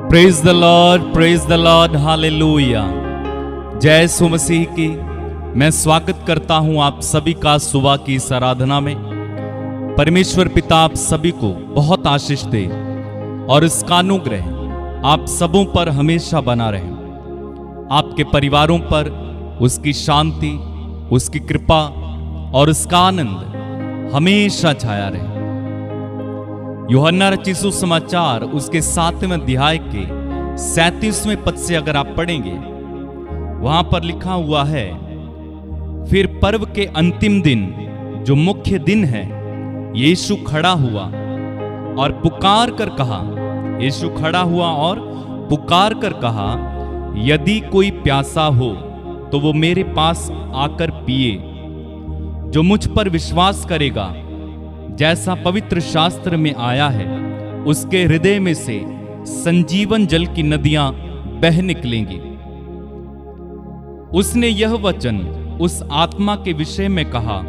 Praise the Lord, hallelujah. जय यीशु मसीह की। मैं स्वागत करता हूं आप सभी का सुबह की इस आराधना में। परमेश्वर पिता आप सभी को बहुत आशीष दे और इसका अनुग्रह आप सबों पर हमेशा बना रहे। आपके परिवारों पर उसकी शांति, उसकी कृपा और उसका आनंद हमेशा छाया रहे। यूहन्ना रचित सुसमाचार उसके 7वें अध्याय के 37वें पद से अगर आप पढ़ेंगे, वहां पर लिखा हुआ है, फिर पर्व के अंतिम दिन जो मुख्य दिन है, यीशु खड़ा हुआ और पुकार कर कहा, यीशु खड़ा हुआ और पुकार कर कहा, यदि कोई प्यासा हो तो वो मेरे पास आकर पिए। जो मुझ पर विश्वास करेगा, जैसा पवित्र शास्त्र में आया है, उसके हृदय में से संजीवन जल की नदियां बह निकलेंगी। उसने यह वचन उस आत्मा के विषय में कहा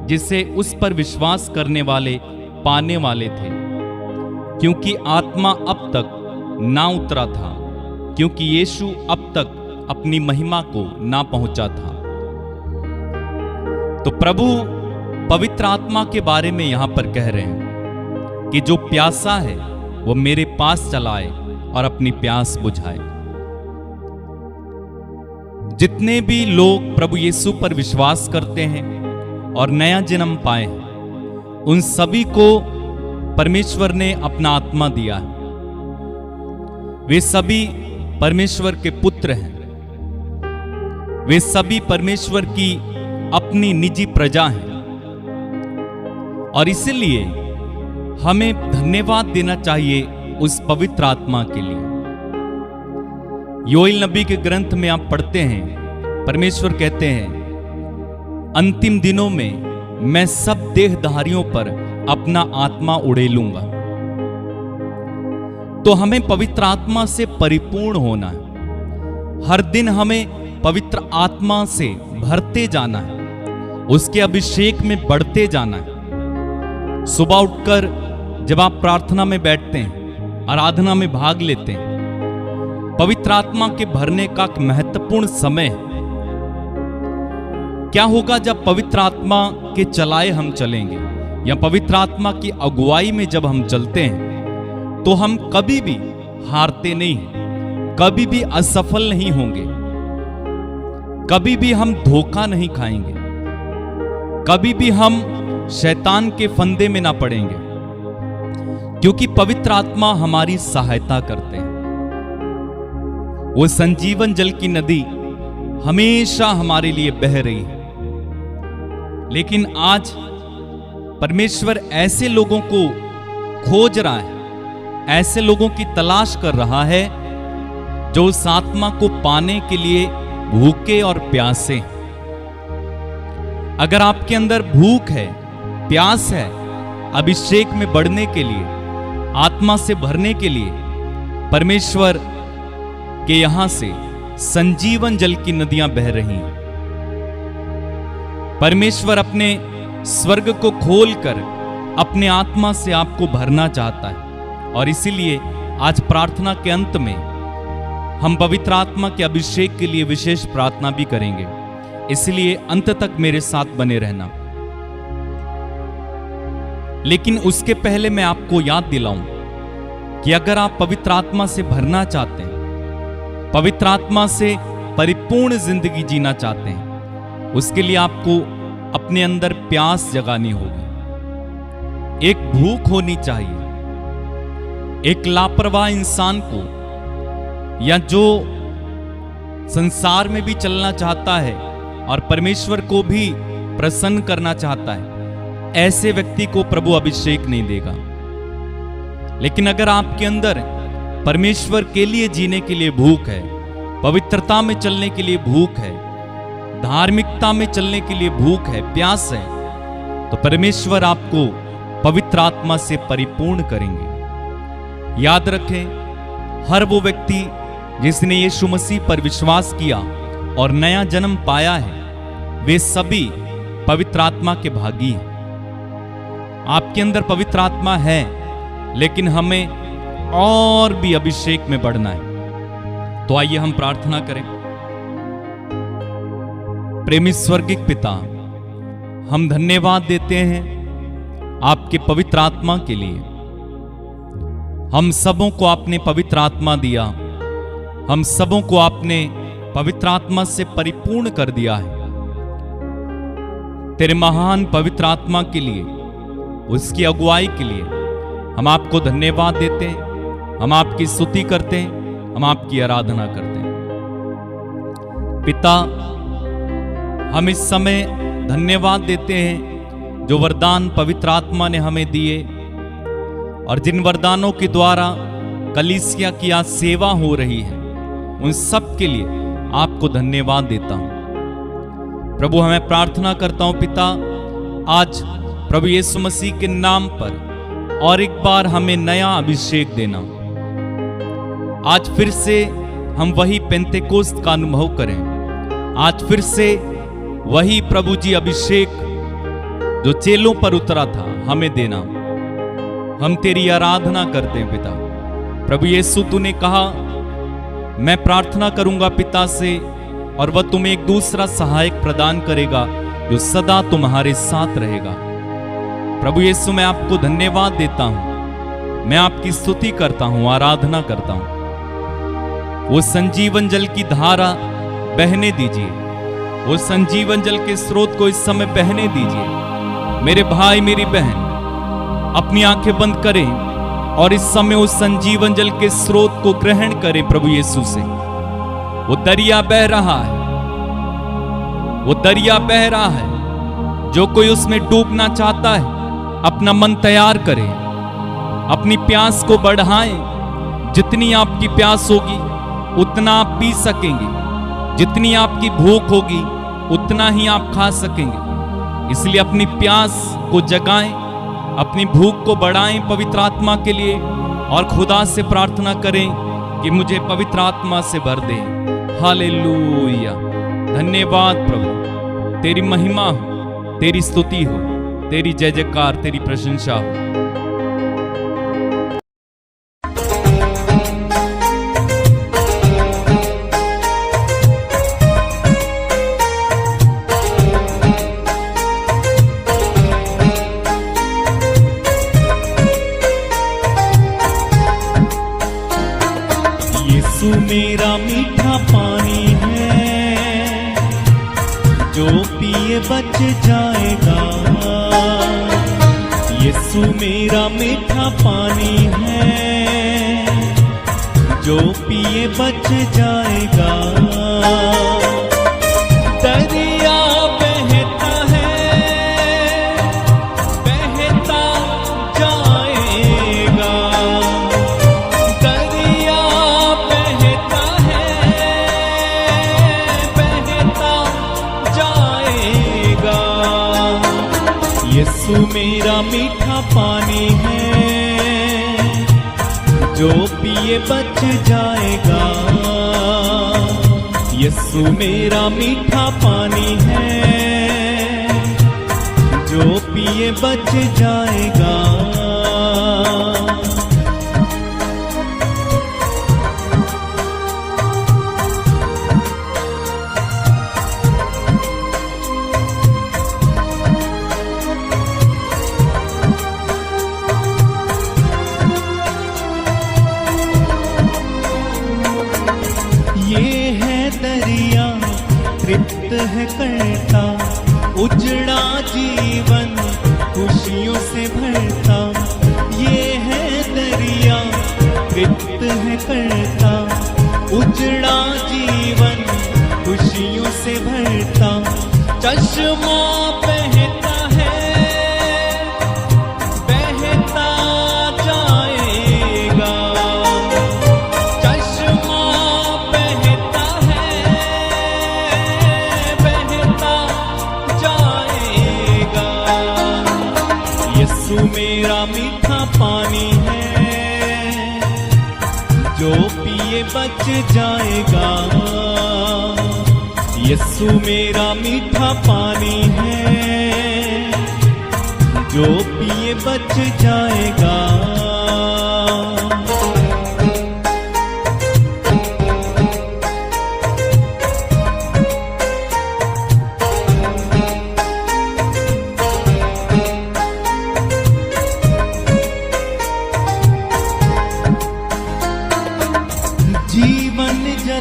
जिसे उस पर विश्वास करने वाले पाने वाले थे, क्योंकि आत्मा अब तक ना उतरा था, क्योंकि यीशु अब तक अपनी महिमा को ना पहुंचा था। तो प्रभु पवित्र आत्मा के बारे में यहां पर कह रहे हैं कि जो प्यासा है वो मेरे पास चलाए और अपनी प्यास बुझाए। जितने भी लोग प्रभु यीशु पर विश्वास करते हैं और नया जन्म पाए हैं, उन सभी को परमेश्वर ने अपना आत्मा दिया है। वे सभी परमेश्वर के पुत्र हैं। वे सभी परमेश्वर की अपनी निजी प्रजा हैं और इसलिए हमें धन्यवाद देना चाहिए उस पवित्र आत्मा के लिए। योएल नबी के ग्रंथ में आप पढ़ते हैं, परमेश्वर कहते हैं, अंतिम दिनों में मैं सब देहधारियों पर अपना आत्मा उड़ेलूंगा। तो हमें पवित्र आत्मा से परिपूर्ण होना है। हर दिन हमें पवित्र आत्मा से भरते जाना है, उसके अभिषेक में बढ़ते जाना है। सुबह उठकर जब आप प्रार्थना में बैठते हैं, आराधना में भाग लेते हैं, पवित्र आत्मा के भरने का एक महत्वपूर्ण समय है। क्या होगा जब पवित्र आत्मा के चलाए हम चलेंगे या पवित्र आत्मा की अगुवाई में जब हम चलते हैं, तो हम कभी भी हारते नहीं हैं, कभी भी असफल नहीं होंगे, कभी भी हम धोखा नहीं खाएंगे, कभी भी हम शैतान के फंदे में ना पड़ेंगे, क्योंकि पवित्र आत्मा हमारी सहायता करते हैं। वो संजीवन जल की नदी हमेशा हमारे लिए बह रही है। लेकिन आज परमेश्वर ऐसे लोगों को खोज रहा है, ऐसे लोगों की तलाश कर रहा है जो उस आत्मा को पाने के लिए भूखे और प्यासे। अगर आपके अंदर भूख है, प्यास है, अभिषेक में बढ़ने के लिए, आत्मा से भरने के लिए, परमेश्वर के यहां से संजीवन जल की नदियां बह रही हैं। परमेश्वर अपने स्वर्ग को खोलकर अपने आत्मा से आपको भरना चाहता है और इसीलिए आज प्रार्थना के अंत में हम पवित्र आत्मा के अभिषेक के लिए विशेष प्रार्थना भी करेंगे। इसलिए अंत तक मेरे साथ बने रहना। लेकिन उसके पहले मैं आपको याद दिलाऊं कि अगर आप पवित्र आत्मा से भरना चाहते हैं, पवित्र आत्मा से परिपूर्ण जिंदगी जीना चाहते हैं, उसके लिए आपको अपने अंदर प्यास जगानी होगी। एक भूख होनी चाहिए। एक लापरवाह इंसान को या जो संसार में भी चलना चाहता है और परमेश्वर को भी प्रसन्न करना चाहता है, ऐसे व्यक्ति को प्रभु अभिषेक नहीं देगा। लेकिन अगर आपके अंदर परमेश्वर के लिए जीने के लिए भूख है, पवित्रता में चलने के लिए भूख है, धार्मिकता में चलने के लिए भूख है, प्यास है, तो परमेश्वर आपको पवित्र आत्मा से परिपूर्ण करेंगे। याद रखें, हर वो व्यक्ति जिसने यीशु मसीह पर विश्वास किया और नया जन्म पाया है, वे सभी पवित्र आत्मा के भागी हैं। आपके अंदर पवित्र आत्मा है, लेकिन हमें और भी अभिषेक में बढ़ना है। तो आइए हम प्रार्थना करें। प्रेमी स्वर्गिक पिता, हम धन्यवाद देते हैं आपके पवित्र आत्मा के लिए। हम सबों को आपने पवित्र आत्मा दिया, हम सबों को आपने पवित्र आत्मा से परिपूर्ण कर दिया है। तेरे महान पवित्र आत्मा के लिए, उसकी अगुवाई के लिए हम आपको धन्यवाद देते हैं, हम आपकी स्तुति करते हैं, हम आपकी आराधना करते हैं। पिता, हम इस समय धन्यवाद देते हैं जो वरदान पवित्र आत्मा ने हमें दिए, और जिन वरदानों के द्वारा कलीसिया की आज सेवा हो रही है, उन सब के लिए आपको धन्यवाद देता हूं। प्रभु, हमें प्रार्थना करता हूं पिता, आज प्रभु यीशु मसीह के नाम पर और एक बार हमें नया अभिषेक देना। आज फिर से हम वही पेंतेकोस्त का अनुभव करें। आज फिर से वही प्रभु जी अभिषेक जो चेलों पर उतरा था हमें देना। हम तेरी आराधना करते हैं पिता। प्रभु यीशु, तूने कहा मैं प्रार्थना करूंगा पिता से और वह तुम्हें एक दूसरा सहायक प्रदान करेगा जो सदा तुम्हारे साथ रहेगा। प्रभु यीशु, मैं आपको धन्यवाद देता हूं, मैं आपकी स्तुति करता हूं, आराधना करता हूं। वो संजीवन जल की धारा बहने दीजिए, वो संजीवन जल के स्रोत को इस समय बहने दीजिए। मेरे भाई मेरी बहन अपनी आंखें बंद करें और इस समय उस संजीवन जल के स्रोत को ग्रहण करें प्रभु यीशु से। वो दरिया बह रहा है, वो दरिया बह रहा है। जो कोई उसमें डूबना चाहता है अपना मन तैयार करे, अपनी प्यास को बढ़ाएं। जितनी आपकी प्यास होगी उतना आप पी सकेंगे, जितनी आपकी भूख होगी उतना ही आप खा सकेंगे। इसलिए अपनी प्यास को जगाएं, अपनी भूख को बढ़ाएं पवित्र आत्मा के लिए, और खुदा से प्रार्थना करें कि मुझे पवित्र आत्मा से भर दे। हालेलुया। धन्यवाद प्रभु, तेरी महिमा हो, तेरी स्तुति हो, तेरी जय जयकार, तेरी प्रशंसा हो। यीशु मेरा मीठा पानी है, जो पिए बच जाएगा। यीशु मेरा मीठा पानी है, जो पिए बच जाएगा। दरिया बहता है, बहता जाएगा। दरिया बहता है, बहता जाएगा। यीशु मेरा मीठा पानी है, जो पिए बच जाएगा। यीशु मेरा मीठा पानी है, जो पिए बच जाएगा। ये है दरिया तृप्त है करता, उजड़ा जीवन खुशियों से भरता। ये है दरिया तृप्त है करता, उजड़ा जीवन खुशियों से भरता। चश्मा बहता है, बहता जाएगा। चश्मा बहता है, बहता जाएगा। यीशु मेरा मीठा पानी है, जो पिए बच जाएगा। यीशु मेरा मीठा पानी है, जो पिए बच जाएगा।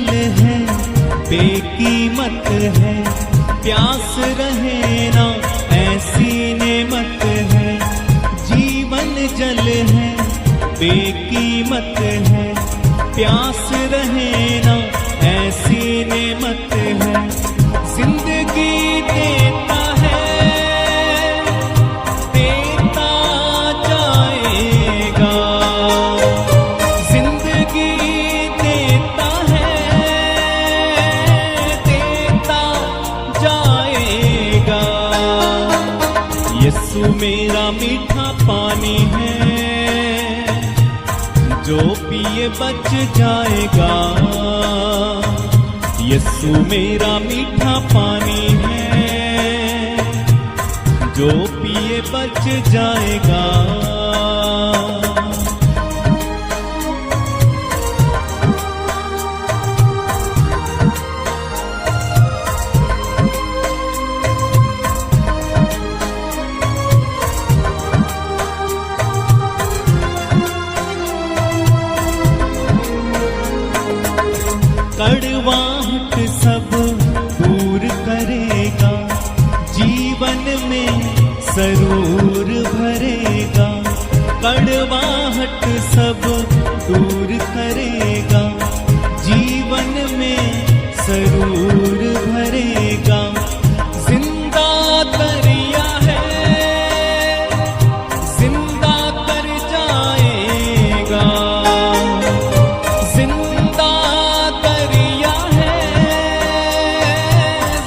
जल है बेकीमत है, प्यास रहे ना ऐसी नेमत है। जीवन जल है बेकीमत है, प्यास रहे ना ऐसी नेमत है। जिंदगी देता है, देता जाएगा। जिंदगी देता है, देता जाएगा। यीशु मेरा मीठा पानी है, जो पिए बच जाएगा। यीशु मेरा मीठा पानी है, जो पिए बच जाएगा। कड़वाहट सब दूर करेगा, जीवन में सरूर भरेगा। कड़वाहट सब दूर करेगा, जीवन में सरूर भरेगा। जिंदा दरिया है, जिंदा कर जाएगा। जिंदा दरिया है,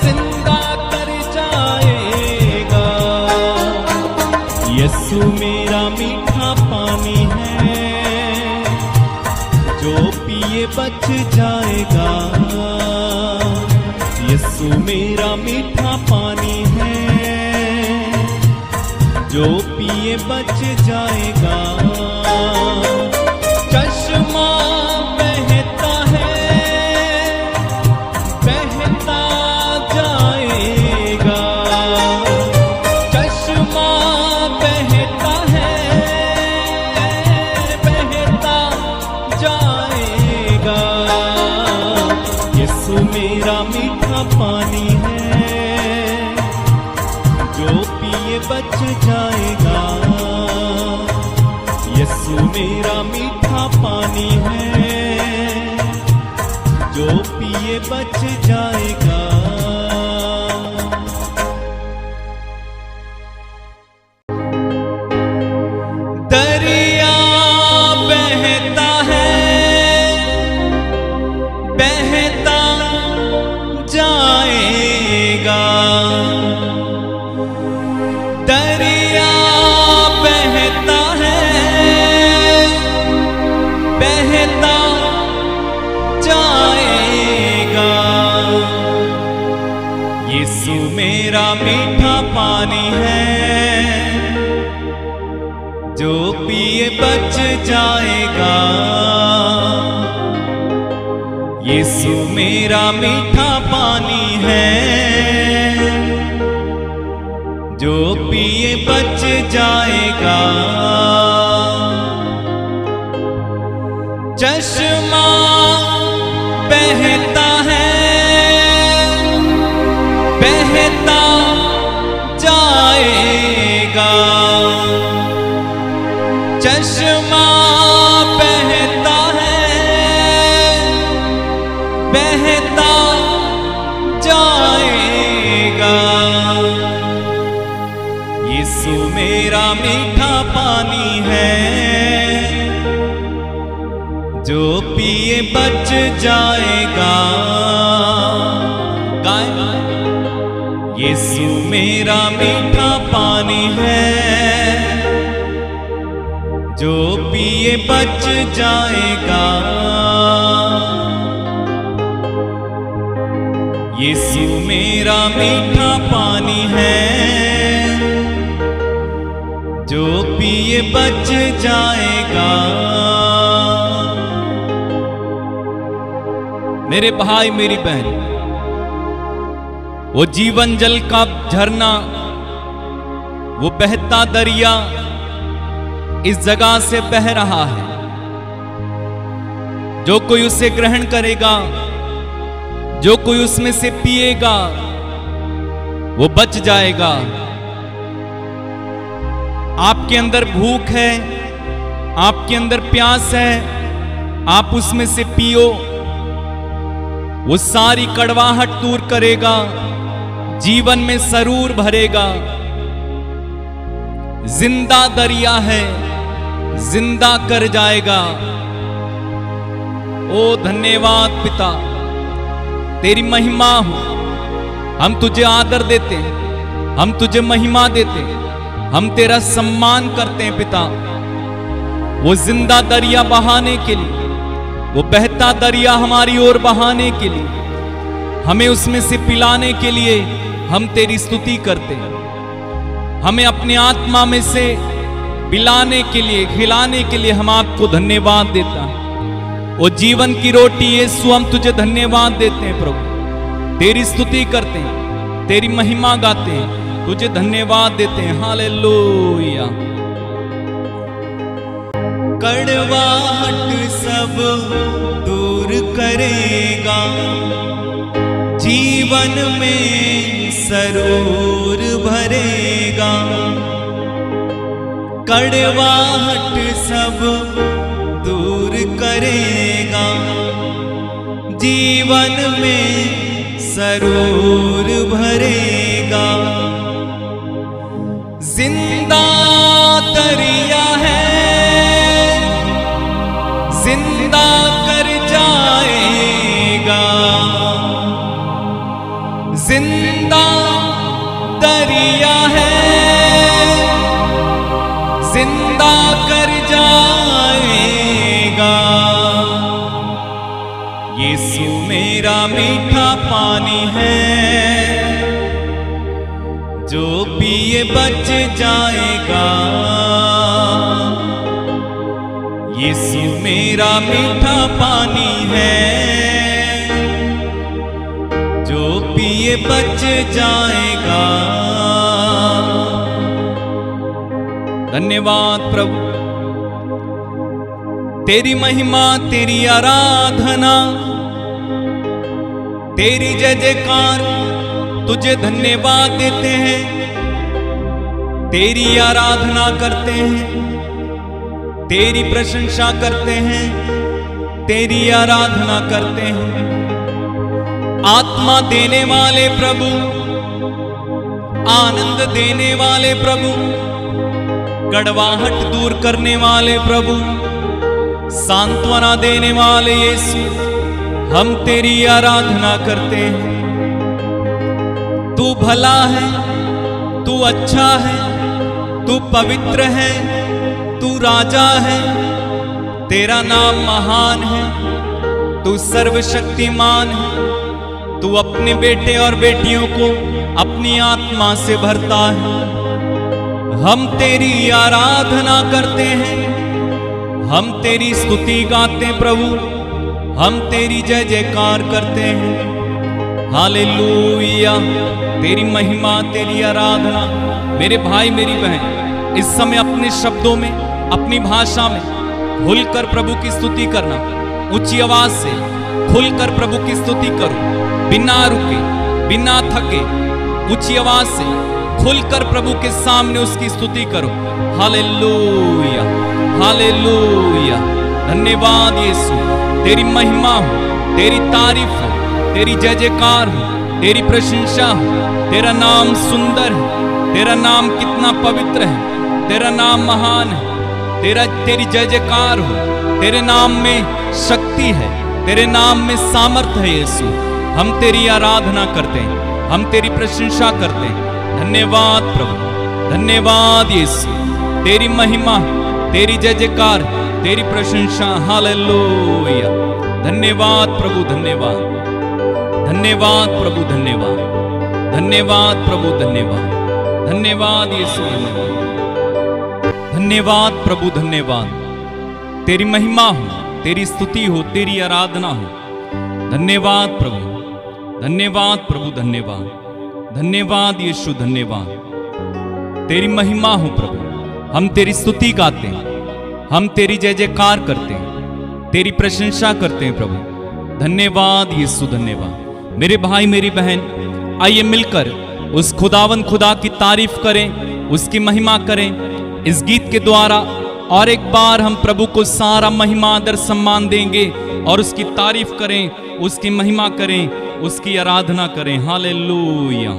जिंदा कर जाएगा। यीशु मेरा मीठा पानी है, जो पिए बच जाएगा। यीशु मेरा मीठा पानी है, जो पिए बच जाएगा। चश्मा बहता है, बहता जाएगा। चश्मा बहता है, बहता जाएगा। यीशु मेरा मीठा पानी है, जो पिए बच जाएगा। यीशु मेरा मीठा पानी है, जो पिए बच जाएगा। दरिया बहता है, बहता जाएगा। दरिया बहता है, बहता जाएगा। यीशु मेरा मीठा पानी है, जो पिए बच जाएगा। यीशु मेरा मीठा पानी है, जो पिए बच जाएगा। चश्मा बहता है, बहता जाएगा। चश्मा बहता है, बहता जाएगा। यीशु मेरा मीठा पानी है, जो पिए बच जाएगा। यीशु मेरा मीठा पानी है, जो पिए बच जाएगा। यीशु मेरा मीठा पानी है, जो पिए बच जाएगा। मेरे भाई मेरी बहन, वो जीवन जल का झरना, वो बहता दरिया इस जगह से बह रहा है। जो कोई उसे ग्रहण करेगा जो कोई उसमें से पिएगा वो बच जाएगा। आपके अंदर भूख है, आपके अंदर प्यास है, आप उसमें से पियो, वो सारी कड़वाहट दूर करेगा, जीवन में सरूर भरेगा। जिंदा दरिया है, जिंदा कर जाएगा। ओ धन्यवाद पिता, तेरी महिमा हो। हम तुझे आदर देते हैं, हम तुझे महिमा देते हैं, हम तेरा सम्मान करते हैं पिता। वो जिंदा दरिया बहाने के लिए, वो बहता दरिया हमारी ओर बहाने के लिए, हमें उसमें से पिलाने के लिए हम तेरी स्तुति करते हैं। हमें अपनी आत्मा में से पिलाने के लिए, खिलाने के लिए हम आपको धन्यवाद देता है। वो जीवन की रोटी यीशु, हम तुझे धन्यवाद देते हैं प्रभु, तेरी स्तुति करते हैं, तेरी महिमा गाते हैं, तुझे धन्यवाद देते हैं। हालेलुया। कड़वाहट सब दूर करेगा, जीवन में सरूर भरेगा। कड़वाहट सब दूर करेगा, जीवन में सरूर भरेगा। जिंदा दरिया है, जिंदा कर जाएगा। जिंदा दरिया है, जिंदा कर जाएगा। यीशु मेरा मीठा पानी है, जो पिए बच जाएगा। यीशु मेरा मीठा पानी है, जो पिए बच जाएगा। धन्यवाद प्रभु, तेरी महिमा, तेरी आराधना, तेरी जय जयकार, तुझे धन्यवाद देते हैं, तेरी आराधना करते हैं, तेरी प्रशंसा करते हैं, तेरी आराधना करते हैं। आत्मा देने वाले प्रभु, आनंद देने वाले प्रभु, कड़वाहट दूर करने वाले प्रभु, सांत्वना देने वाले यीशु, हम तेरी आराधना करते हैं। तू भला है, तू अच्छा है, तू पवित्र है, तू राजा है, तेरा नाम महान है, तू सर्वशक्तिमान है। तू अपने बेटे और बेटियों को अपनी आत्मा से भरता है। हम तेरी आराधना करते हैं, हम तेरी स्तुति गाते हैं प्रभु, हम तेरी जय जयकार करते हैं। हालेलुया। तेरी महिमा, तेरी आराधना। मेरे भाई मेरी बहन, इस समय अपने शब्दों में, अपनी भाषा में खुलकर प्रभु की स्तुति करना। ऊंची आवाज से खुलकर प्रभु की स्तुति करो, बिना रुके, बिना थके, ऊंची आवाज से खुलकर प्रभु के सामने उसकी स्तुति करो। Hallelujah, hallelujah. धन्यवाद यीशु, तेरी महिमा हो, तेरी तारीफ हो, तेरी जय जयकार हो, तेरी प्रशंसा हो। तेरा नाम सुंदर है, तेरा नाम कितना पवित्र है, तेरा नाम महान है। तेरी जय जयकार हो, तेरे नाम में शक्ति है, तेरे नाम में सामर्थ है यीशु। हम तेरी आराधना करते हैं, हम तेरी प्रशंसा करते हैं। धन्यवाद प्रभु, धन्यवाद यीशु। तेरी महिमा, तेरी जय जयकार, तेरी प्रशंसा। हालेलुया। धन्यवाद प्रभु, धन्यवाद, धन्यवाद प्रभु, धन्यवाद, धन्यवाद प्रभु, धन्यवाद, धन्यवाद यीशु, धन्यवाद, धन्यवाद प्रभु, धन्यवाद। तेरी महिमा हो, तेरी स्तुति हो, तेरी आराधना हो। धन्यवाद प्रभु, धन्यवाद प्रभु, धन्यवाद, धन्यवाद यीशु, धन्यवाद। तेरी महिमा हो प्रभु, हम तेरी स्तुति गाते हैं, हम तेरी जय जयकार करते हैं, तेरी प्रशंसा करते हैं प्रभु। धन्यवाद यीशु, धन्यवाद। मेरे भाई मेरी बहन, आइए मिलकर उस खुदावन खुदा की तारीफ करें, उसकी महिमा करें इस गीत के द्वारा। और एक बार हम प्रभु को सारा महिमा आदर सम्मान देंगे और उसकी तारीफ करें, उसकी महिमा करें, उसकी आराधना करें। हालेलुया।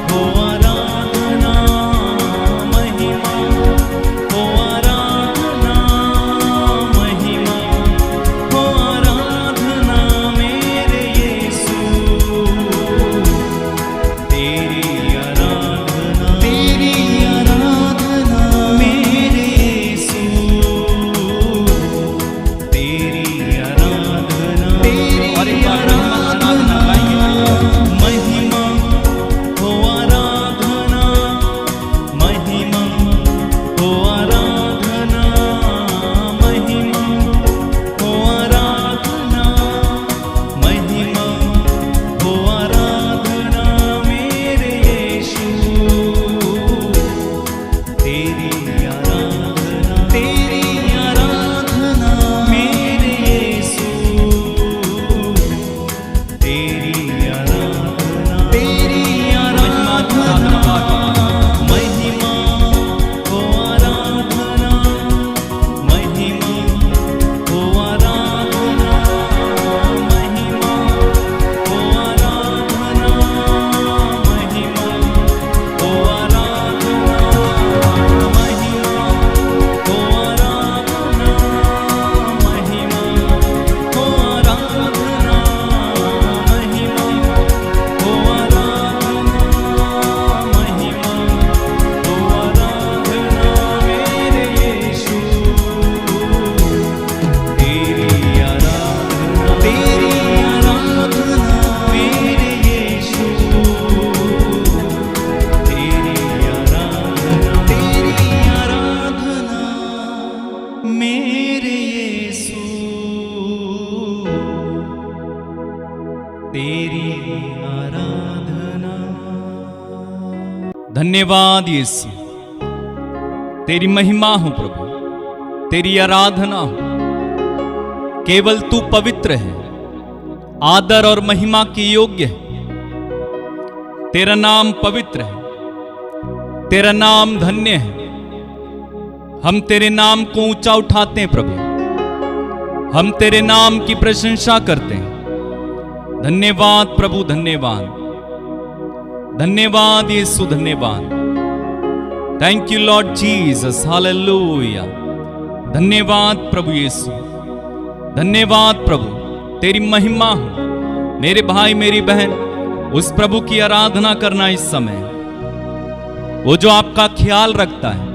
हो धन्यवाद यीशु, तेरी महिमा हो प्रभु, तेरी आराधना हो। केवल तू पवित्र है, आदर और महिमा की योग्य है। तेरा नाम पवित्र है, तेरा नाम धन्य है। हम तेरे नाम को ऊंचा उठाते हैं प्रभु, हम तेरे नाम की प्रशंसा करते हैं। धन्यवाद प्रभु, धन्यवाद, धन्यवाद यीशु, धन्यवाद। Thank you Lord Jesus, hallelujah. धन्यवाद प्रभु यीशु, धन्यवाद प्रभु, तेरी महिमा हो। मेरे भाई मेरी बहन, उस प्रभु की आराधना करना इस समय। वो जो आपका ख्याल रखता है,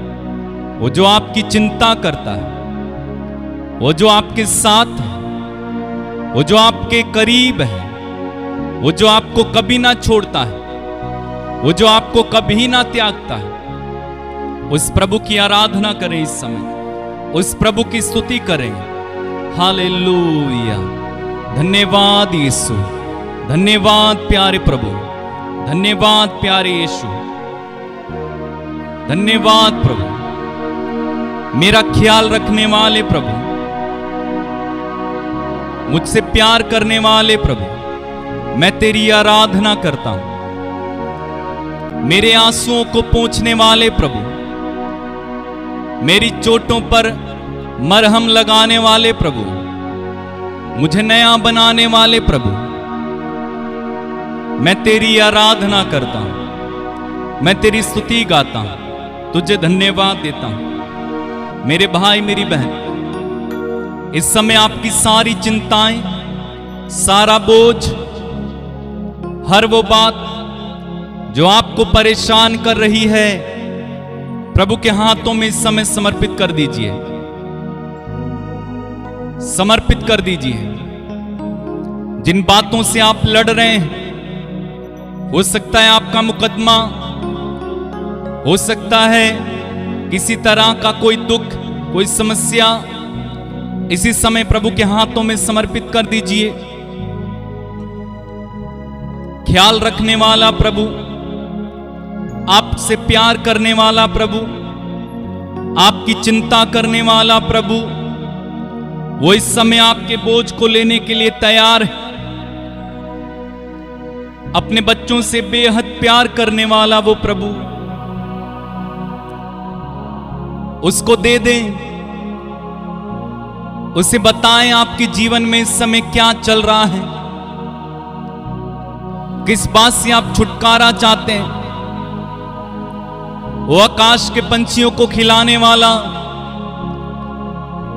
वो जो आपकी चिंता करता है, वो जो आपके साथ है, वो जो आपके करीब है, वो जो आपको कभी ना छोड़ता है, वो जो आपको कभी ना त्यागता है। उस प्रभु की आराधना करें इस समय, उस प्रभु की स्तुति करें। हालेलुया। धन्यवाद यीशु, धन्यवाद प्यारे प्रभु, धन्यवाद प्यारे यीशु, धन्यवाद प्रभु, मेरा ख्याल रखने वाले प्रभु, मुझसे प्यार करने वाले प्रभु। मैं तेरी आराधना करता हूं। मेरे आंसुओं को पोंछने वाले प्रभु, मेरी चोटों पर मरहम लगाने वाले प्रभु, मुझे नया बनाने वाले प्रभु, मैं तेरी आराधना करता हूं। मैं तेरी स्तुति गाता हूं, तुझे धन्यवाद देता हूं। मेरे भाई मेरी बहन, इस समय आपकी सारी चिंताएं, सारा बोझ, हर वो बात जो आपको परेशान कर रही है, प्रभु के हाथों में इस समय समर्पित कर दीजिए, समर्पित कर दीजिए। जिन बातों से आप लड़ रहे हैं, हो सकता है आपका मुकदमा, हो सकता है किसी तरह का कोई दुख, कोई समस्या, इसी समय प्रभु के हाथों में समर्पित कर दीजिए। ख्याल रखने वाला प्रभु, आपसे प्यार करने वाला प्रभु, आपकी चिंता करने वाला प्रभु, वो इस समय आपके बोझ को लेने के लिए तैयार है। अपने बच्चों से बेहद प्यार करने वाला वो प्रभु, उसको दे दें, उसे बताएं आपके जीवन में इस समय क्या चल रहा है, किस बात से आप छुटकारा चाहते हैं। वो आकाश के पंछियों को खिलाने वाला,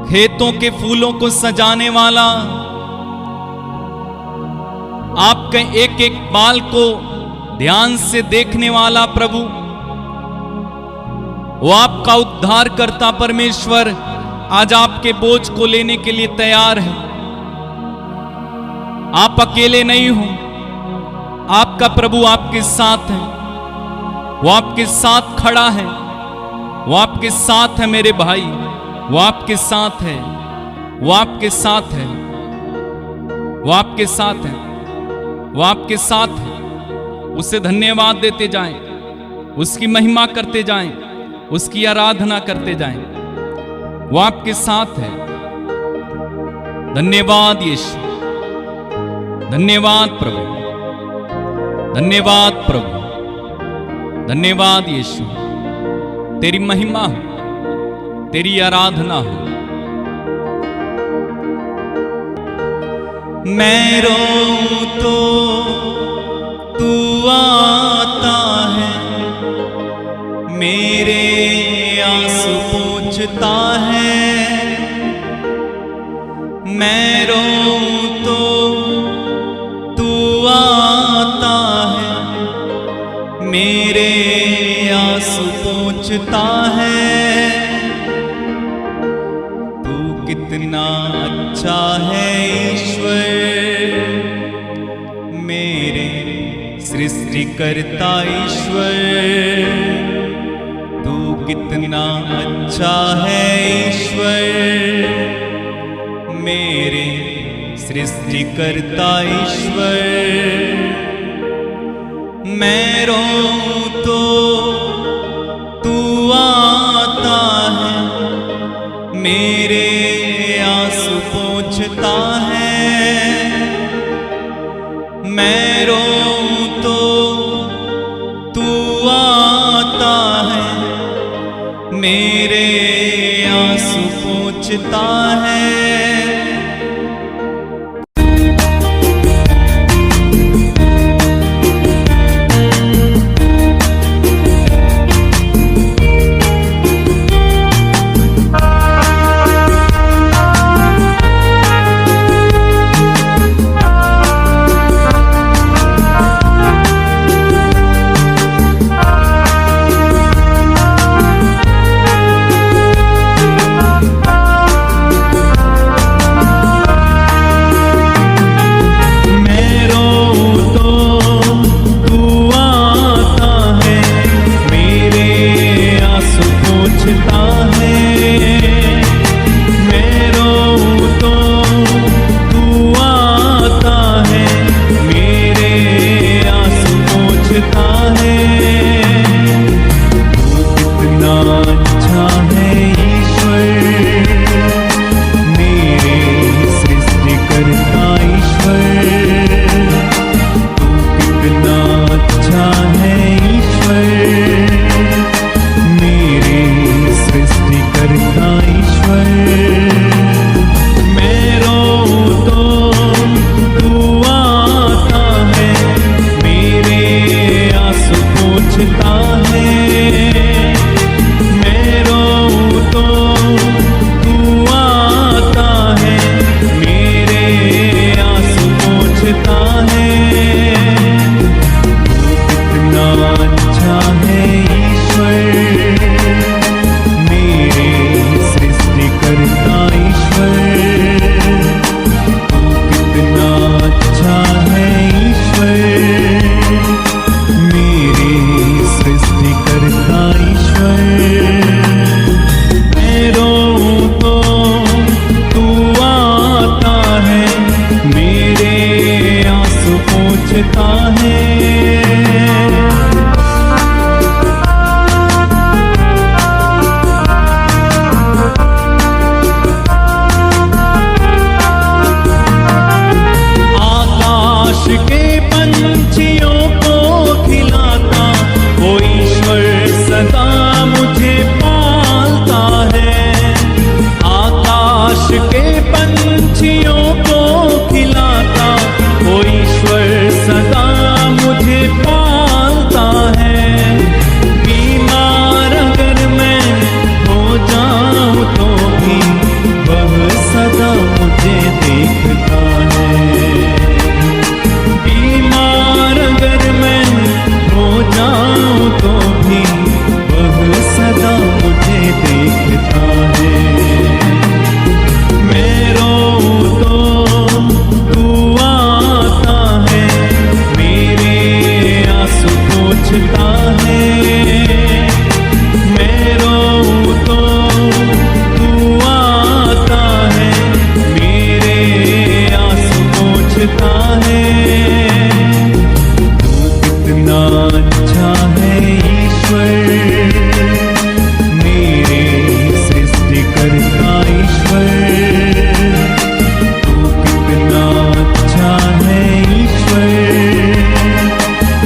खेतों के फूलों को सजाने वाला, आपके एक एक बाल को ध्यान से देखने वाला प्रभु, वो आपका उद्धार करता परमेश्वर आज आपके बोझ को लेने के लिए तैयार है। आप अकेले नहीं हो, आपका प्रभु आपके साथ है। वो आपके साथ खड़ा है, वो आपके साथ है मेरे भाई, वो आपके साथ है, वो आपके साथ है, वो आपके साथ है, वो आपके साथ है। उसे धन्यवाद देते जाएं, उसकी महिमा करते जाएं, उसकी आराधना करते जाएं। वो आपके साथ है। धन्यवाद यीशु, धन्यवाद प्रभु, धन्यवाद प्रभु, धन्यवाद यीशु। तेरी महिमा हो, तेरी आराधना हो। मैं रोऊं तो तू आता है, मेरे आंसू पोंछता है। मैं रोऊं तो तू आता है, मेरे आंसू पोंछता है। तू कितना अच्छा है ईश्वर, मेरे सृष्टिकर्ता ईश्वर। तू कितना अच्छा है ईश्वर, मेरे सृष्टिकर्ता ईश्वर। मैं रोऊं तो पूछता है। मैं रोऊं तो तू आता है, मेरे आंसू पोंछता है।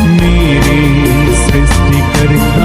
मेरे सृष्टिकर्ता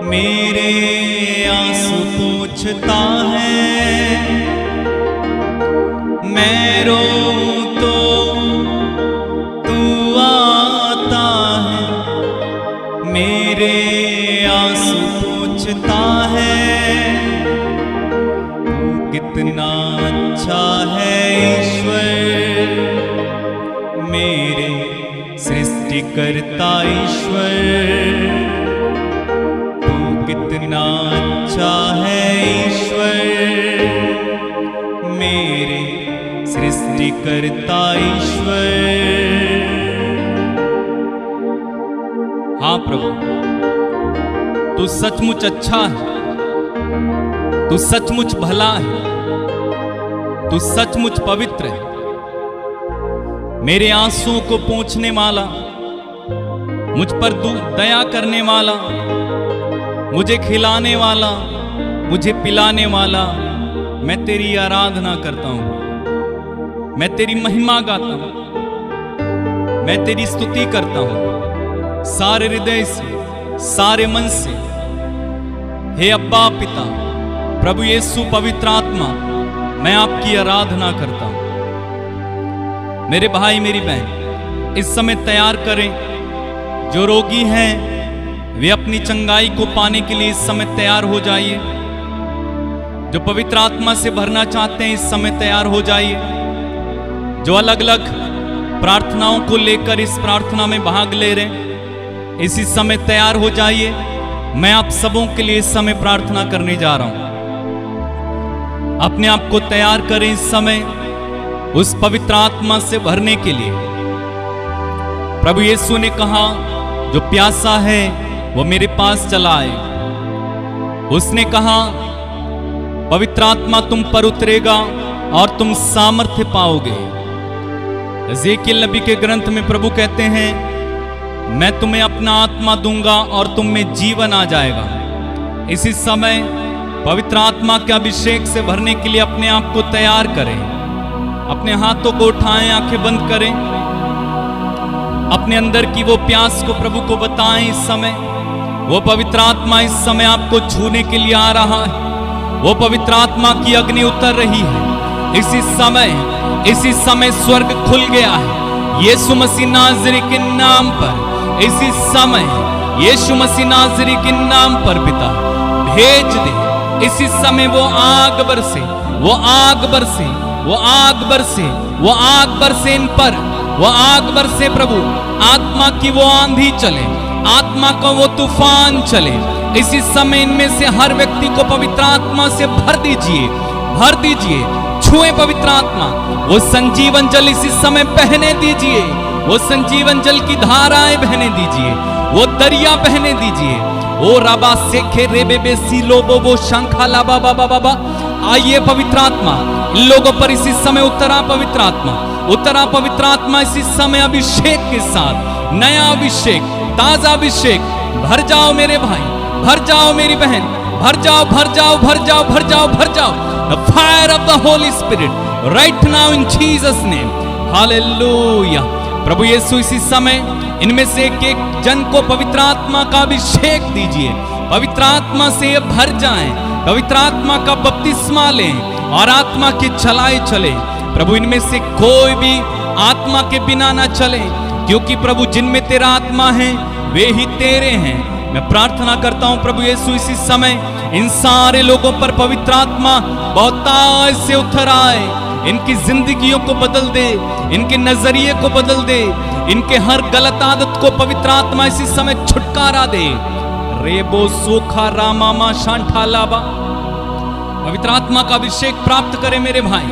मेरे आंसू पोंछता है। मैं रोऊं तो तू आता है, मेरे आंसू पोंछता है। तू कितना अच्छा है ईश्वर, मेरे सृष्टिकर्ता ईश्वर। तू कितना अच्छा है ईश्वर, मेरे सृष्टिकर्ता ईश्वर। हाँ प्रभु, तू सचमुच अच्छा है, तू सचमुच भला है, तू सचमुच पवित्र है। मेरे आंसुओं को पोंछने वाला, मुझ पर दया करने वाला, मुझे खिलाने वाला, मुझे पिलाने वाला, मैं तेरी आराधना करता हूं, मैं तेरी महिमा गाता हूं, मैं तेरी स्तुति करता हूं सारे हृदय से, सारे मन से। हे अब्बा पिता, प्रभु यीशु पवित्र आत्मा, मैं आपकी आराधना करता हूं। मेरे भाई मेरी बहन इस समय तैयार करें, जो रोगी हैं वे अपनी चंगाई को पाने के लिए इस समय तैयार हो जाइए। जो पवित्र आत्मा से भरना चाहते हैं इस समय तैयार हो जाइए। जो अलग अलग प्रार्थनाओं को लेकर इस प्रार्थना में भाग ले रहे हैं इसी समय तैयार हो जाइए। मैं आप सबों के लिए इस समय प्रार्थना करने जा रहा हूं। अपने आप को तैयार करें इस समय उस पवित्र आत्मा से भरने के लिए। प्रभु यीशु ने कहा, जो प्यासा है वो मेरे पास चला आए। उसने कहा, पवित्र आत्मा तुम पर उतरेगा और तुम सामर्थ्य पाओगे। एजेकियल नबी के ग्रंथ में प्रभु कहते हैं, मैं तुम्हें अपना आत्मा दूंगा और तुम में जीवन आ जाएगा। इसी समय पवित्र आत्मा के अभिषेक से भरने के लिए अपने आप को तैयार करें। अपने हाथों को उठाएं, आंखें बंद करें, अपने अंदर की वो प्यास को प्रभु को बताएं। इस समय वो पवित्र आत्मा इस समय आपको छूने के लिए आ रहा है। वो पवित्र आत्मा की अग्नि उतर रही है। इसी समय स्वर्ग खुल गया है यीशु मसीह नाज़री के नाम पर। इसी समय यीशु मसीह नाज़री के नाम पर पिता भेज दे। इसी समय वो आग बरसे, वो आग बरसे, वो आग बरसे, वो आग बरसे इन पर, वो आग बरसे प्रभु। आत्मा की वो आंधी चले, आत्मा का वो तूफान चले। इसी समय इनमें से हर व्यक्ति को पवित्र आत्मा से भर दीजिए, भर दीजिए। छुए पवित्र आत्मा, वो संजीवन जल इसी समय बहने दीजिए। वो संजीवन जल की धाराएं बहने दीजिए, वो दरिया बहने दीजिए। ओ रबा सेखे रेबे बे सीलो बो शंखा ला बाबा बाबा। आइए पवित्र आत्मा इन लोगों पर इसी समय उतरा। पवित्र आत्मा उतरा, पवित्र आत्मा इसी समय अभिषेक के साथ, नया अभिषेक, ताजा अभिषेक। भर जाओ मेरे भाई, भर जाओ मेरी बहन, भर जाओ, भर जाओ, भर जाओ, भर जाओ, भर जाओ। The fire of the Holy Spirit right now in Jesus name. Hallelujah. प्रभु यीशु इसी समय इनमें से एक एक जन को पवित्र आत्मा का अभिषेक दीजिए। पवित्र आत्मा से ये भर जाएं, पवित्र आत्मा का बपतिस्मा लें और आत्मा की चलाए चले। प्रभु इनमें से कोई भी आत्मा के बिना ना चले, क्योंकि प्रभु जिनमें तेरा आत्मा है वे ही तेरे हैं। मैं प्रार्थना करता हूं प्रभु यीशु इसी समय इन सारे लोगों पर पवित्र आत्मा बहुतायत से उतर आए। इनकी जिंदगियों को बदल दे, इनके नजरिए को बदल दे, इनके हर गलत आदत को पवित्र आत्मा इसी समय छुटकारा दे। रेबो सोखा रामामा शांठा लाबा। पवित्र आत्मा का अभिषेक प्राप्त करें मेरे भाई,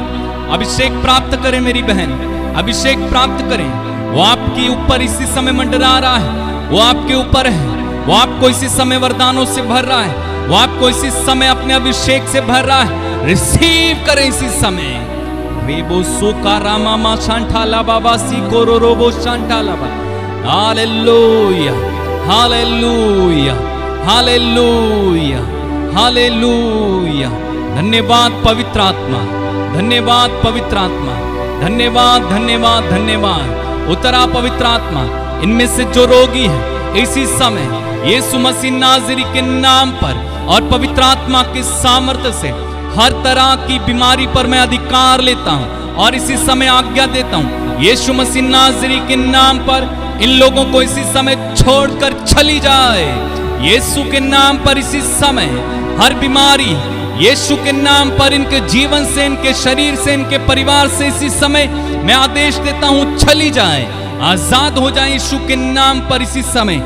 अभिषेक प्राप्त करें मेरी बहन, अभिषेक प्राप्त करें। वो आपके ऊपर इसी समय मंडरा रहा है, वो आपके ऊपर है, वो आपको इसी समय वरदानों से भर रहा है, वो आपको इसी समय अपने अभिषेक से भर रहा है। रिसीव करें इसी समय। रेबो सोका रामामा शांठाला बाबा सीको रोबो शांठाला बा। Hallelujah, hallelujah, hallelujah, hallelujah. धन्यवाद पवित्र आत्मा, धन्यवाद पवित्र आत्मा, धन्यवाद, धन्यवाद, धन्यवाद। उतरा पवित्र आत्मा इनमें से जो रोगी है इसी समय यीशु मसीह नाज़री के नाम पर और पवित्र आत्मा के सामर्थ्य से हर तरह की बीमारी पर मैं अधिकार लेता हूं और इसी समय आज्ञा देता हूं, यीशु मसीह नाज़री के नाम पर इन लोगों को इसी समय छोड़कर चली जाए। यीशु के नाम पर इसी समय हर बीमारी यीशु के नाम पर इनके जीवन से, इनके शरीर से, इनके परिवार से इसी समय मैं आदेश देता हूं चली जाए, आजाद हो जाए यीशु के नाम पर इसी समय।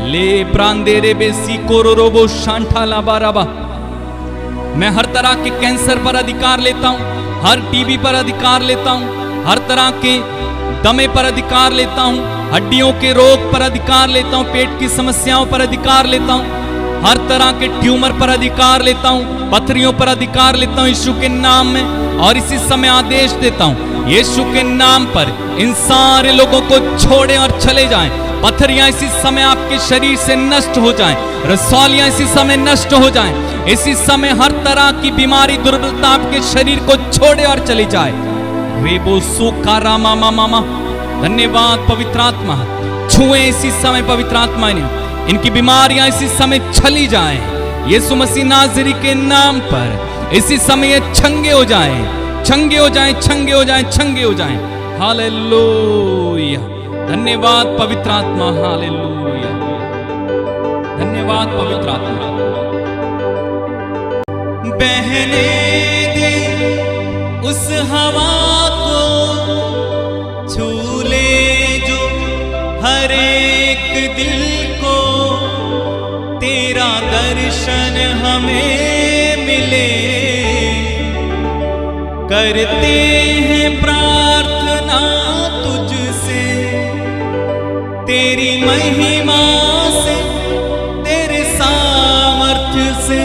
ले प्रांदेरे बेसी कोरोरोबो शांठाला बाराबा। मैं हर तरह के कैंसर पर अधिकार लेता हूं, हर टीबी पर अधिकार लेता हूं, हर तरह के दमे पर अधिकार लेता हूं, हड्डियों के रोग पर अधिकार लेता हूं, पेट की समस्याओं पर अधिकार लेता हूं, हर तरह के ट्यूमर पर अधिकार लेता हूं, पथरियों पर अधिकार लेता हूं यीशु के नाम में। और इसी समय आदेश देता हूं यीशु के नाम पर इन सारे लोगों को छोड़ें और चले जाएं। पथरियां इसी समय आपके शरीर से नष्ट हो जाएं, रसौलियां इसी समय नष्ट हो जाएं, इसी समय हर तरह की बीमारी, दुर्बलता आपके शरीर को छोड़े और चली जाए। रेबो सुखा रामा मामा। धन्यवाद पवित्र आत्मा। छुए इसी समय पवित्र आत्मा ने, इनकी बीमारियां इसी समय चली जाएं यीशु मसीह नाज़री के नाम पर। इसी समय ये छंगे हो जाएं, छंगे हो जाएं, छंगे हो जाएं, छंगे हो जाएं। हालेलुया। धन्यवाद पवित्र आत्मा। हालेलुया। धन्यवाद पवित्र आत्मा। बहने दे उस हवा को, छू ले जो हर एक दिल को, तेरा दर्शन हमें मिले। करते हैं प्रार्थना तुझसे, तेरी महिमा से, तेरे सामर्थ्य से,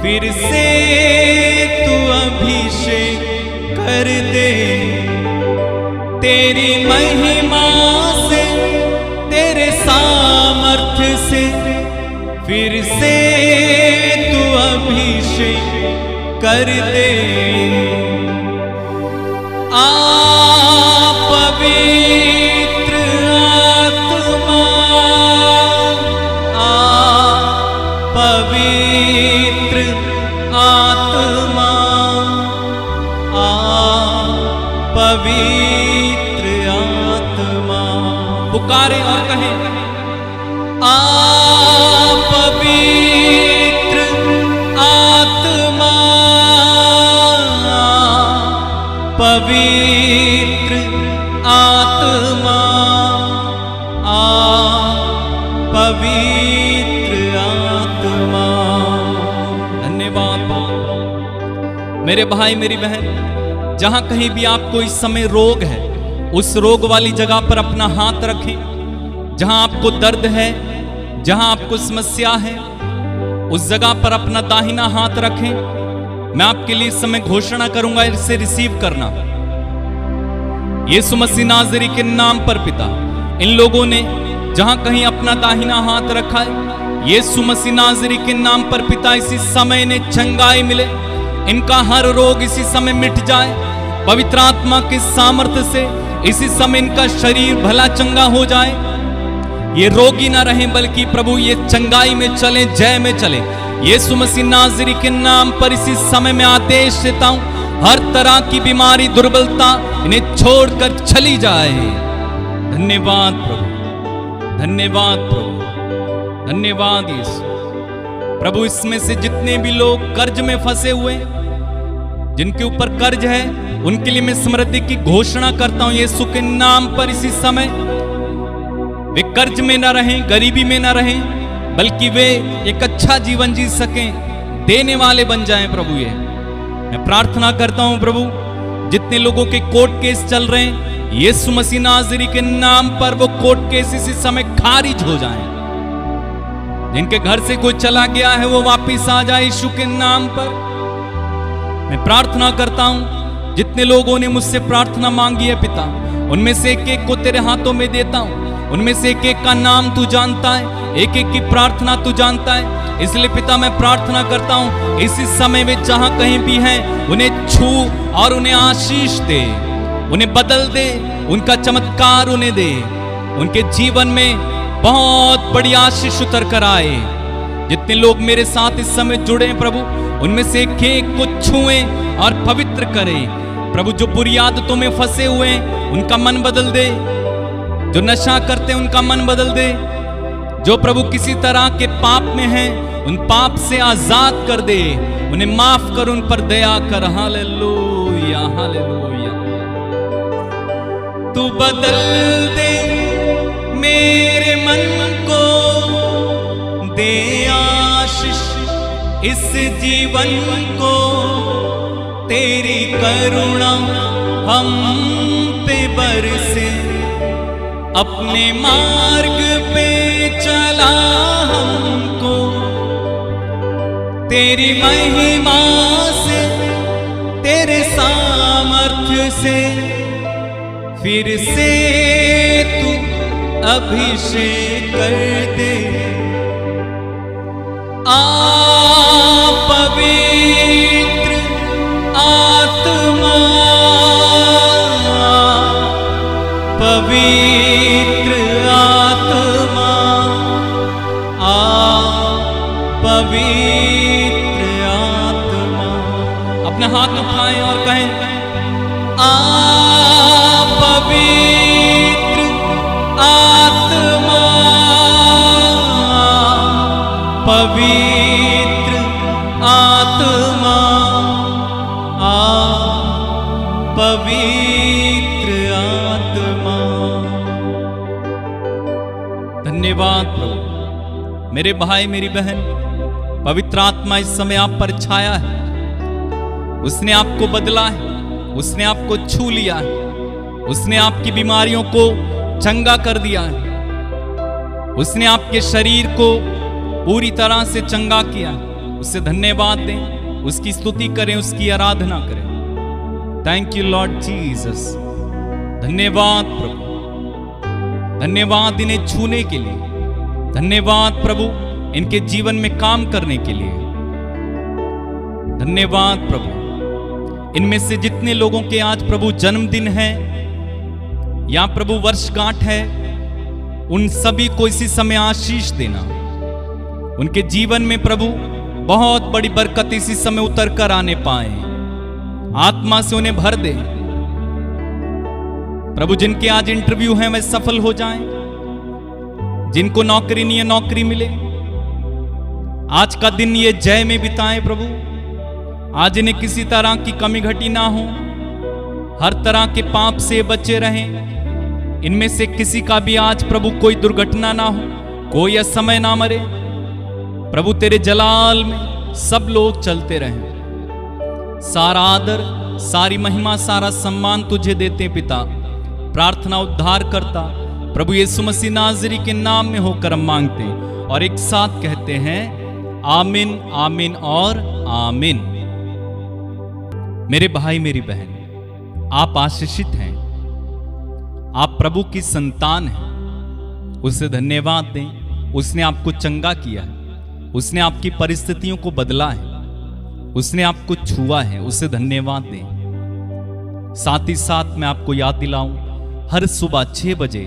फिर से तू अभिषेक कर दे। तेरी महिमा से, तेरे सामर्थ्य से, फिर से तू अभिषेक कर दे। आ पवित्र आत्मा, आ पवित्र आत्मा, आ पवित्र आत्मा। पुकारे और कहें, आ पवित्र आत्मा, पवित्र आत्मा, आ पवित्र आत्मा। धन्यवाद। मेरे भाई मेरी बहन, जहां कहीं भी आपको इस समय रोग है, उस रोग वाली जगह पर अपना हाथ रखें। जहां आपको दर्द है, जहां आपको समस्या है, उस जगह पर अपना दाहिना हाथ रखें। मैं आपके लिए इस समय घोषणा करूंगा, इसे रिसीव करना। यीशु मसीह नाज़री के नाम पर पिता, इन लोगों ने जहां कहीं अपना दाहिना हाथ रखा है, यीशु मसीह नाज़री के नाम पर पिता इसी समय ने चंगाई मिले, इनका हर रोग इसी समय मिट जाए। पवित्र आत्मा के सामर्थ्य से इसी समय इनका शरीर भला चंगा हो जाए। ये रोगी ना रहें, बल्कि प्रभु ये चंगाई में चले, जय में चले। यीशु मसीह नाज़री के नाम पर इसी समय में आदेश देता हूं, हर तरह की बीमारी, दुर्बलता इन्हें छोड़कर चली जाए। धन्यवाद प्रभु, धन्यवाद प्रभु, धन्यवाद यीशु। प्रभु इसमें से जितने भी लोग कर्ज में फंसे हुए, जिनके ऊपर कर्ज है, उनके लिए मैं समृद्धि की घोषणा करता हूं यीशु के नाम पर। इसी समय वे कर्ज में ना रहें, गरीबी में ना रहें, बल्कि वे एक अच्छा जीवन जी सकें, देने वाले बन जाएं। प्रभु ये मैं प्रार्थना करता हूं प्रभु, जितने लोगों के कोर्ट केस चल रहे हैं, यीशु मसीह नाज़री के नाम पर वो कोर्ट केस इसी समय खारिज हो जाएं। जिनके घर से कोई चला गया है, वो वापिस आ जाए यीशु के नाम पर। मैं प्रार्थना करता हूं, जितने लोगों ने मुझसे प्रार्थना मांगी है पिता, उनमें से एक एक को तेरे हाथों में देता हूं। उनमें से एक एक का नाम तू जानता है, एक एक की प्रार्थना तू जानता है। इसलिए पिता मैं प्रार्थना करता हूं, इसी समय वे जहां कहीं भी हैं, उन्हें छू और उन्हें आशीष दे, उन्हें बदल दे, उनका चमत्कार उन्हें दे। उनके जीवन में बहुत बड़ी आशीष उतर कर आए। जितने लोग मेरे साथ इस समय जुड़े हैं प्रभु, उनमें से एक को छुएं और पवित्र करें। प्रभु जो बुरी आदतों में फंसे हुए हैं उनका मन बदल दे, जो नशा करते हैं उनका मन बदल दे, जो प्रभु किसी तरह के पाप में हैं उन पाप से आजाद कर दे, उन्हें माफ कर, उन पर दया कर। Hallelujah hallelujah. तू बदल दे मेरे मन को, दे आशीष इस जीवन को, तेरी करुणा हम पे बरसे, अपने मार्ग पे चला हमको, तेरी महिमा से, तेरे सामर्थ्य से, फिर से तू अभिषेक कर दे। पवित्र आत्मा, पवित्र आत्मा, पवित्र आत्मा। अपना हाथ उठाएं और कहें, पवित्र आत्मा, पवित्र आत्मा, पवित्र आत्मा। धन्यवाद प्रभु। मेरे भाई मेरी बहन, पवित्र आत्मा इस समय आप पर छाया है। उसने आपको बदला है, उसने आपको छू लिया है, उसने आपकी बीमारियों को चंगा कर दिया है, उसने आपके शरीर को पूरी तरह से चंगा किया है। उससे धन्यवाद दें, उसकी स्तुति करें, उसकी आराधना करें। Thank you Lord Jesus. धन्यवाद प्रभु, धन्यवाद इन्हें छूने के लिए, धन्यवाद प्रभु इनके जीवन में काम करने के लिए, धन्यवाद प्रभु। इनमें से जितने लोगों के आज प्रभु जन्मदिन है या प्रभु वर्षगांठ है, उन सभी को इसी समय आशीष देना। उनके जीवन में प्रभु बहुत बड़ी बरकत इसी समय उतर कर आने पाए, आत्मा से उन्हें भर दे प्रभु। जिनके आज इंटरव्यू हैं वे सफल हो जाएं, जिनको नौकरी नहीं है नौकरी मिले। आज का दिन ये जय में बिताएं प्रभु। आज इन्हें किसी तरह की कमी घटी ना हो, हर तरह के पाप से बचे रहें। इनमें से किसी का भी आज प्रभु कोई दुर्घटना ना हो, कोई असमय ना मरे प्रभु। तेरे जलाल में सब लोग चलते रहें। सारा आदर, सारी महिमा, सारा सम्मान तुझे देते पिता। प्रार्थना उद्धार करता प्रभु यीशु मसीह नाज़री के नाम में होकर हम मांगते और एक साथ कहते हैं आमीन, आमीन और आमीन। मेरे भाई मेरी बहन, आप आशीषित हैं, आप प्रभु की संतान हैं। उसे धन्यवाद दें। उसने आपको चंगा किया है, उसने आपकी परिस्थितियों को बदला है, उसने आपको छुआ है। उसे धन्यवाद दें। साथ ही साथ मैं आपको याद दिलाऊं, हर सुबह 6 बजे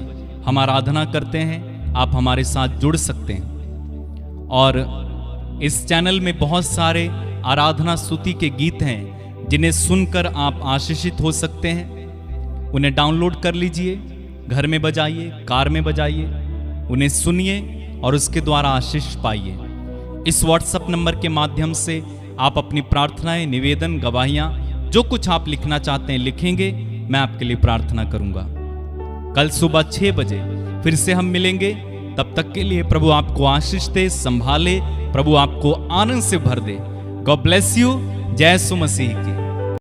हम आराधना करते हैं। आप हमारे साथ जुड़ सकते हैं और इस चैनल में बहुत सारे आराधना स्तुति के गीत हैं जिन्हें सुनकर आप आशीषित हो सकते हैं। उन्हें डाउनलोड कर लीजिए, घर में बजाइए, कार में बजाइए, उन्हें सुनिए और उसके द्वारा आशीष पाइए। इस व्हाट्सएप नंबर के माध्यम से आप अपनी प्रार्थनाएं, निवेदन, गवाहियां, जो कुछ आप लिखना चाहते हैं लिखेंगे, मैं आपके लिए प्रार्थना करूंगा। कल सुबह 6 बजे फिर से हम मिलेंगे। तब तक के लिए प्रभु आपको आशीष दे, संभाले, प्रभु आपको आनंद से भर दे। God bless you. जय यीशु मसीह की।